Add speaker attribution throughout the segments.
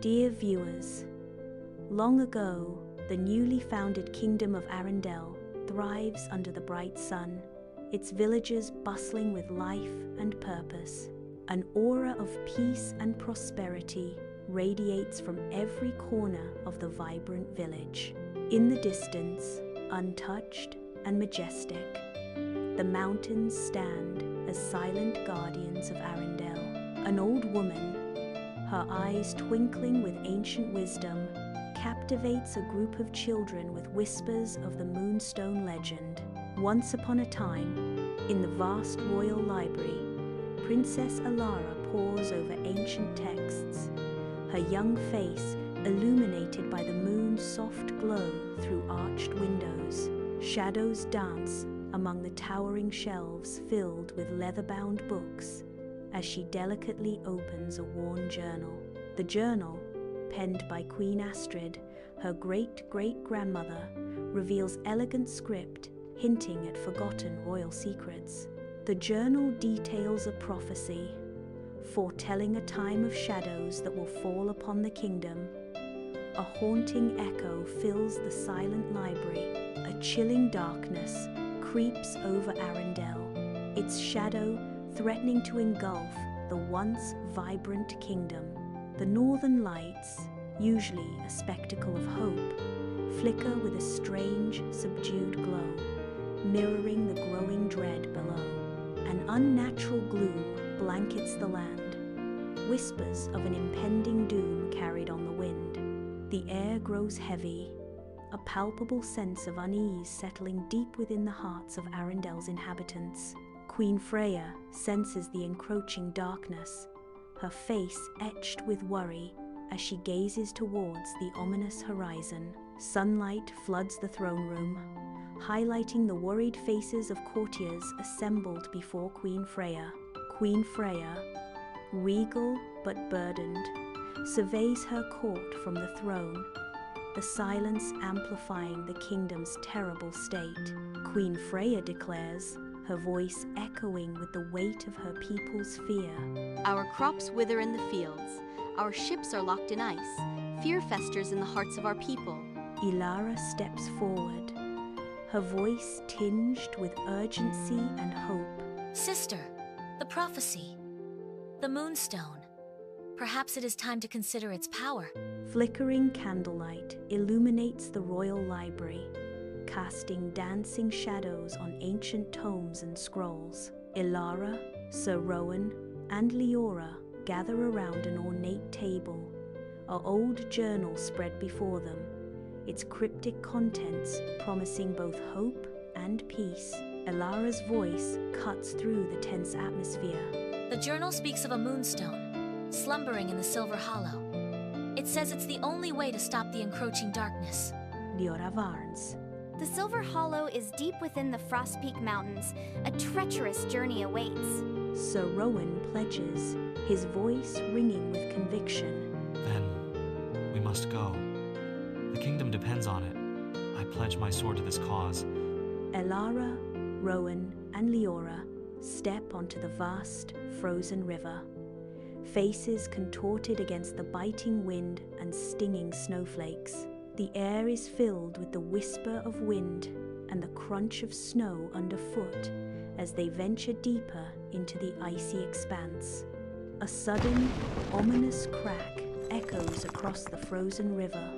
Speaker 1: Dear viewers, long ago, the newly founded kingdom of Arendelle thrives under the bright sun, its villagers bustling with life and purpose. An aura of peace and prosperity radiates from every corner of the vibrant village. In the distance, untouched and majestic, the mountains stand as silent guardians of Arendelle. An old woman, her eyes twinkling with ancient wisdom, captivates a group of children with whispers of the Moonstone legend. Once upon a time, in the vast royal library, Princess Elara pores over ancient texts, her young face illuminated by the moon's soft glow through arched windows. Shadows dance among the towering shelves filled with leather-bound books as she delicately opens a worn journal. The journal, penned by Queen Astrid, her great-great-grandmother, reveals elegant script hinting at forgotten royal secrets. The journal details a prophecy, foretelling a time of shadows that will fall upon the kingdom. A haunting echo fills the silent library. A chilling darkness creeps over Arendelle, its shadow threatening to engulf the once vibrant kingdom. The northern lights, usually a spectacle of hope, flicker with a strange, subdued glow, mirroring the growing dread below. An unnatural gloom blankets the land, whispers of an impending doom carried on the wind. The air grows heavy, a palpable sense of unease settling deep within the hearts of Arendelle's inhabitants. Queen Freya senses the encroaching darkness, her face etched with worry as she gazes towards the ominous horizon. Sunlight floods the throne room, highlighting the worried faces of courtiers assembled before Queen Freya. Queen Freya, regal but burdened, surveys her court from the throne, the silence amplifying the kingdom's terrible state. Queen Freya declares, her voice echoing with the weight of her people's fear.
Speaker 2: Our crops wither in the fields, our ships are locked in ice, fear festers in the hearts of our people.
Speaker 1: Elara steps forward, her voice tinged with urgency and hope.
Speaker 3: Sister, the prophecy, the Moonstone. Perhaps it is time to consider its power.
Speaker 1: Flickering candlelight illuminates the royal library, casting dancing shadows on ancient tomes and scrolls. Elara, Sir Rowan, and Leora gather around an ornate table, an old journal spread before them, its cryptic contents promising both hope and peace. Elara's voice cuts through the tense atmosphere.
Speaker 3: The journal speaks of a moonstone, slumbering in the Silver Hollow. It says it's the only way to stop the encroaching darkness.
Speaker 1: Leora warns.
Speaker 4: The Silver Hollow is deep within the Frost Peak Mountains. A treacherous journey awaits.
Speaker 1: Sir Rowan pledges, his voice ringing with conviction.
Speaker 5: Then, we must go. The kingdom depends on it. I pledge my sword to this cause.
Speaker 1: Elara, Rowan, and Leora step onto the vast, frozen river, faces contorted against the biting wind and stinging snowflakes. The air is filled with the whisper of wind and the crunch of snow underfoot as they venture deeper into the icy expanse. A sudden, ominous crack echoes across the frozen river,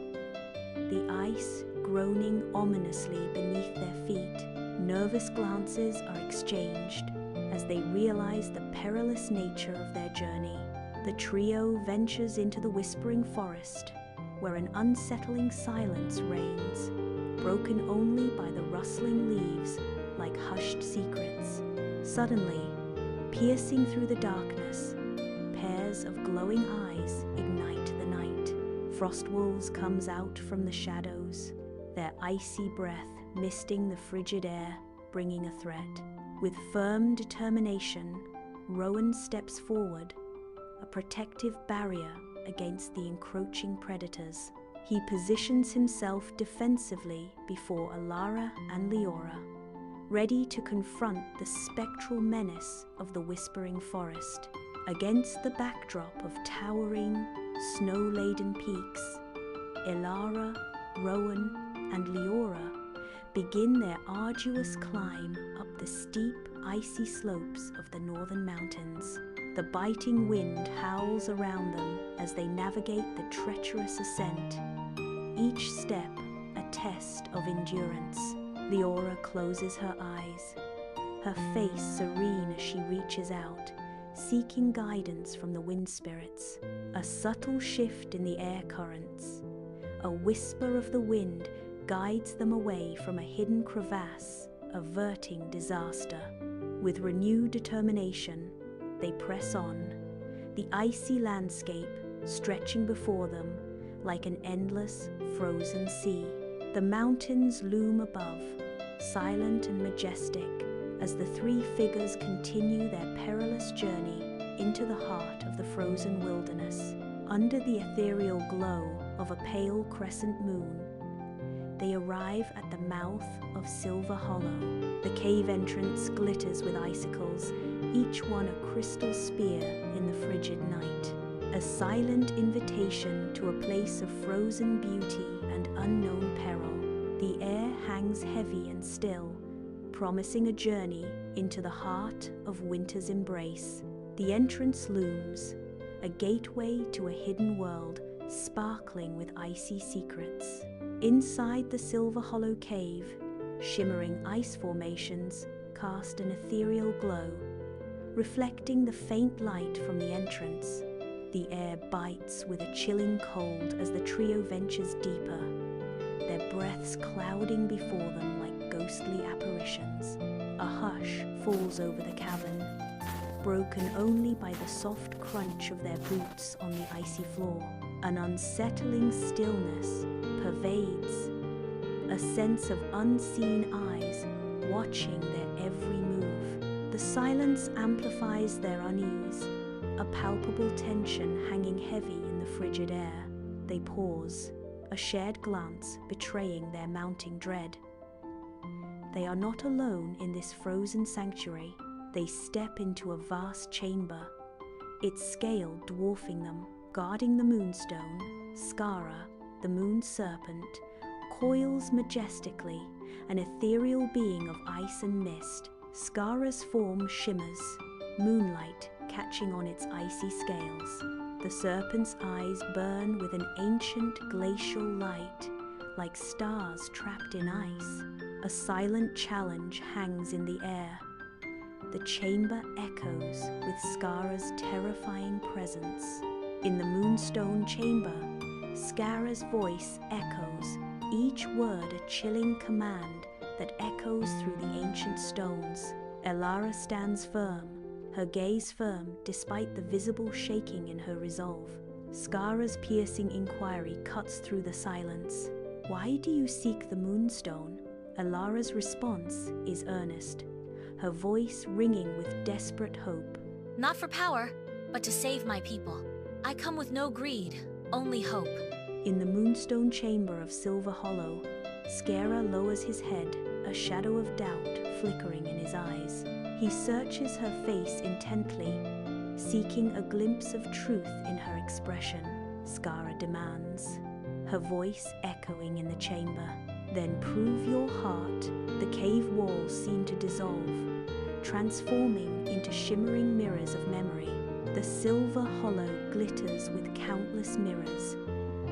Speaker 1: the ice groaning ominously beneath their feet. Nervous glances are exchanged as they realize the perilous nature of their journey. The trio ventures into the whispering forest, where an unsettling silence reigns, broken only by the rustling leaves like hushed secrets. Suddenly, piercing through the darkness, pairs of glowing eyes ignite the night. Frostwolves comes out from the shadows, their icy breath misting the frigid air, bringing a threat. With firm determination, Rowan steps forward, a protective barrier against the encroaching predators. He positions himself defensively before Elara and Leora, ready to confront the spectral menace of the Whispering Forest. Against the backdrop of towering, snow-laden peaks, Elara, Rowan, and Leora begin their arduous climb up the steep, icy slopes of the northern mountains. The biting wind howls around them as they navigate the treacherous ascent, each step a test of endurance. Leora closes her eyes, her face serene as she reaches out, seeking guidance from the wind spirits. A subtle shift in the air currents, a whisper of the wind guides them away from a hidden crevasse, averting disaster. With renewed determination, they press on, the icy landscape stretching before them like an endless, frozen sea. The mountains loom above, silent and majestic, as the three figures continue their perilous journey into the heart of the frozen wilderness. Under the ethereal glow of a pale crescent moon, they arrive at the mouth of Silver Hollow. The cave entrance glitters with icicles, each one a crystal spear in the frigid night. A silent invitation to a place of frozen beauty and unknown peril. The air hangs heavy and still, promising a journey into the heart of winter's embrace. The entrance looms, a gateway to a hidden world sparkling with icy secrets. Inside the Silver Hollow cave, shimmering ice formations cast an ethereal glow, reflecting the faint light from the entrance. The air bites with a chilling cold as the trio ventures deeper, their breaths clouding before them like ghostly apparitions. A hush falls over the cavern, broken only by the soft crunch of their boots on the icy floor. An unsettling stillness pervades, a sense of unseen eyes watching their every move. The silence amplifies their unease, a palpable tension hanging heavy in the frigid air. They pause, a shared glance betraying their mounting dread. They are not alone in this frozen sanctuary. They step into a vast chamber, its scale dwarfing them. Guarding the Moonstone, Skara, the moon serpent, coils majestically, an ethereal being of ice and mist. Skara's form shimmers, moonlight catching on its icy scales. The serpent's eyes burn with an ancient glacial light, like stars trapped in ice. A silent challenge hangs in the air. The chamber echoes with Skara's terrifying presence. In the Moonstone chamber, Skara's voice echoes, each word a chilling command that echoes through the ancient stones. Elara stands firm, her gaze firm despite the visible shaking in her resolve. Skara's piercing inquiry cuts through the silence. "Why do you seek the Moonstone?" Elara's response is earnest, her voice ringing with desperate hope.
Speaker 3: Not for power, but to save my people. I come with no greed, only hope.
Speaker 1: In the Moonstone chamber of Silver Hollow, Skara lowers his head, a shadow of doubt flickering in his eyes. He searches her face intently, seeking a glimpse of truth in her expression. Skara demands, her voice echoing in the chamber. "Then prove your heart." The cave walls seem to dissolve, transforming into shimmering mirrors of memory. The Silver Hollow glitters with countless mirrors,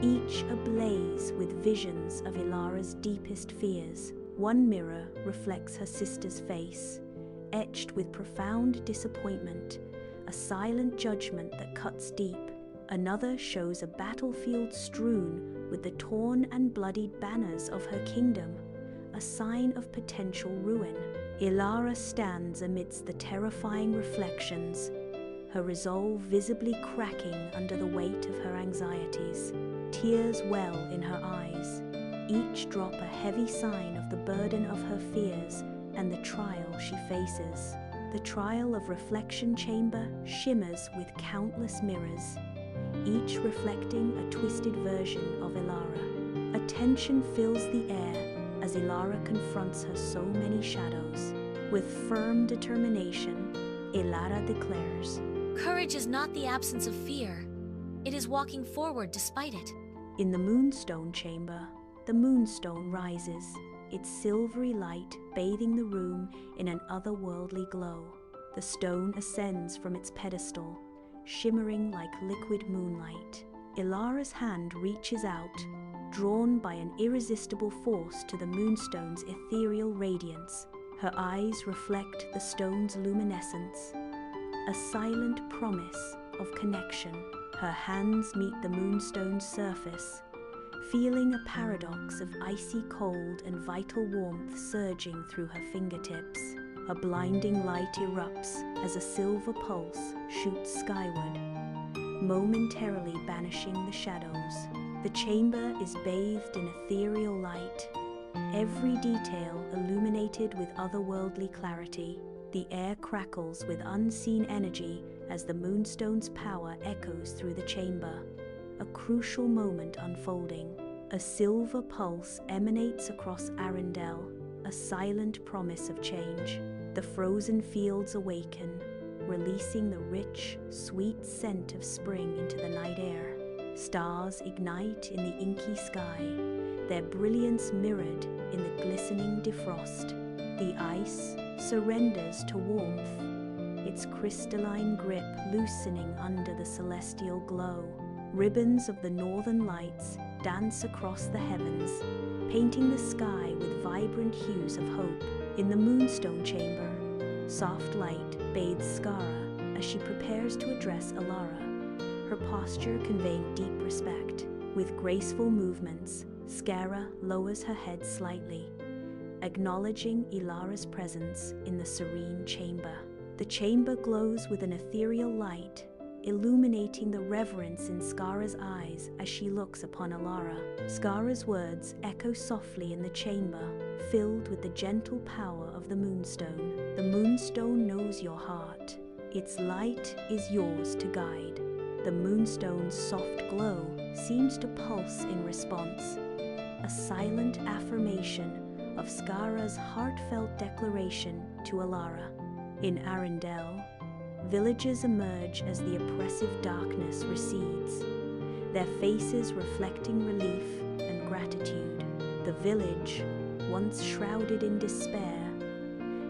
Speaker 1: each ablaze with visions of Elara's deepest fears. One mirror reflects her sister's face, etched with profound disappointment, a silent judgment that cuts deep. Another shows a battlefield strewn with the torn and bloodied banners of her kingdom, a sign of potential ruin. Elara stands amidst the terrifying reflections, her resolve visibly cracking under the weight of her anxieties. Tears well in her eyes, each drop a heavy sign of the burden of her fears and the trial she faces. The trial of Reflection Chamber shimmers with countless mirrors, each reflecting a twisted version of Elara. A tension fills the air as Elara confronts her so many shadows. With firm determination, Elara declares,
Speaker 3: Courage is not the absence of fear, It is walking forward despite it.
Speaker 1: In the Moonstone chamber, the Moonstone rises, its silvery light bathing the room in an otherworldly glow. The stone ascends from its pedestal, shimmering like liquid moonlight. Elara's hand reaches out, drawn by an irresistible force to the Moonstone's ethereal radiance. Her eyes reflect the stone's luminescence, a silent promise of connection. Her hands meet the Moonstone's surface, feeling a paradox of icy cold and vital warmth surging through her fingertips. A blinding light erupts as a silver pulse shoots skyward, momentarily banishing the shadows. The chamber is bathed in ethereal light, every detail illuminated with otherworldly clarity. The air crackles with unseen energy as the Moonstone's power echoes through the chamber, a crucial moment unfolding. A silver pulse emanates across Arendelle, a silent promise of change. The frozen fields awaken, releasing the rich, sweet scent of spring into the night air. Stars ignite in the inky sky, their brilliance mirrored in the glistening defrost. The ice surrenders to warmth, its crystalline grip loosening under the celestial glow. Ribbons of the northern lights dance across the heavens, painting the sky with vibrant hues of hope. In the Moonstone chamber, soft light bathes Skara as she prepares to address Elara, her posture conveying deep respect. With graceful movements, Skara lowers her head slightly, acknowledging Elara's presence in the serene chamber. The chamber glows with an ethereal light, illuminating the reverence in Skara's eyes as she looks upon Elara. Skara's words echo softly in the chamber, filled with the gentle power of the Moonstone. The Moonstone knows your heart. Its light is yours to guide. The Moonstone's soft glow seems to pulse in response, a silent affirmation of Skara's heartfelt declaration to Elara. In Arendelle, villagers emerge as the oppressive darkness recedes, their faces reflecting relief and gratitude. The village, once shrouded in despair,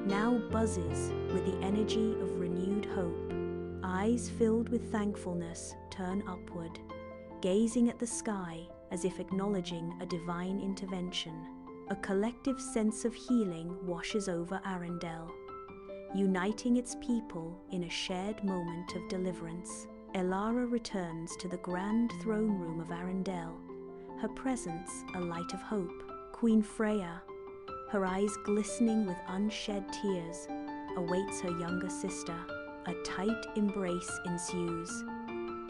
Speaker 1: now buzzes with the energy of renewed hope. Eyes filled with thankfulness turn upward, gazing at the sky as if acknowledging a divine intervention. A collective sense of healing washes over Arendelle, uniting its people in a shared moment of deliverance. Elara returns to the grand throne room of Arendelle, her presence a light of hope. Queen Freya, her eyes glistening with unshed tears, awaits her younger sister. A tight embrace ensues,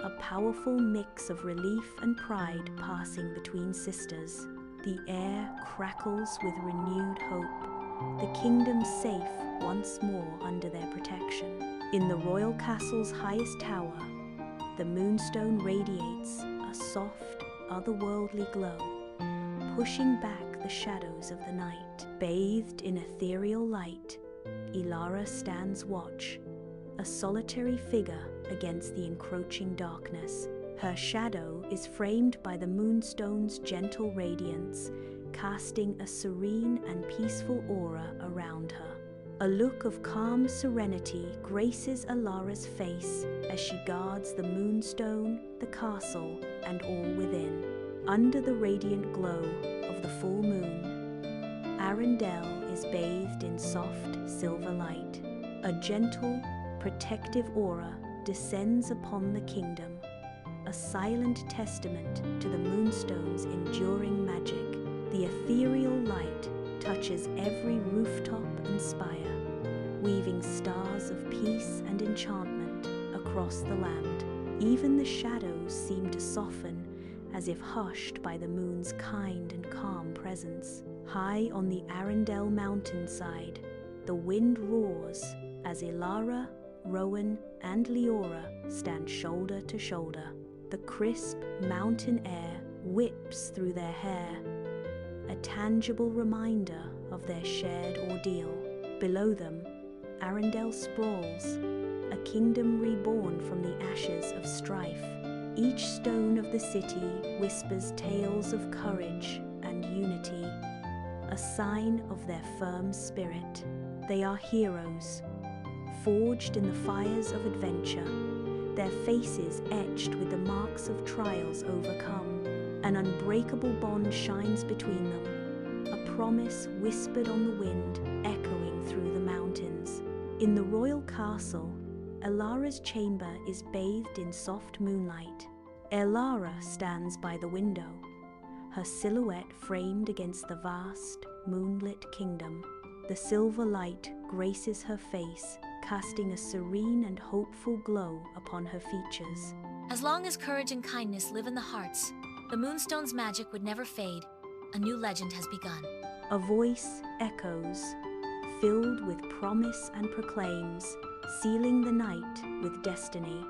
Speaker 1: a powerful mix of relief and pride passing between sisters. The air crackles with renewed hope, the kingdom safe once more under their protection. In the royal castle's highest tower, the Moonstone radiates a soft, otherworldly glow, pushing back the shadows of the night. Bathed in ethereal light, Elara stands watch, a solitary figure against the encroaching darkness. Her shadow is framed by the Moonstone's gentle radiance, casting a serene and peaceful aura around her. A look of calm serenity graces Elara's face as she guards the Moonstone, the castle, and all within. Under the radiant glow of the full moon, Arendelle is bathed in soft silver light. A gentle, protective aura descends upon the kingdom, a silent testament to the Moonstone's enduring magic. The ethereal light touches every rooftop and spire, weaving stars of peace and enchantment across the land. Even the shadows seem to soften, as if hushed by the moon's kind and calm presence. High on the Arendelle mountainside, the wind roars as Elara, Rowan, and Leora stand shoulder to shoulder. The crisp mountain air whips through their hair, a tangible reminder of their shared ordeal. Below them, Arendelle sprawls, a kingdom reborn from the ashes of strife. Each stone of the city whispers tales of courage and unity, a sign of their firm spirit. They are heroes, forged in the fires of adventure, their faces etched with the marks of trials overcome. An unbreakable bond shines between them, a promise whispered on the wind, echoing through the mountains. In the royal castle, Elara's chamber is bathed in soft moonlight. Elara stands by the window, her silhouette framed against the vast, moonlit kingdom. The silver light graces her face, casting a serene and hopeful glow upon her features.
Speaker 3: As long as courage and kindness live in the hearts, the Moonstone's magic would never fade. A new legend has begun.
Speaker 1: A voice echoes, filled with promise and proclaims, sealing the night with destiny.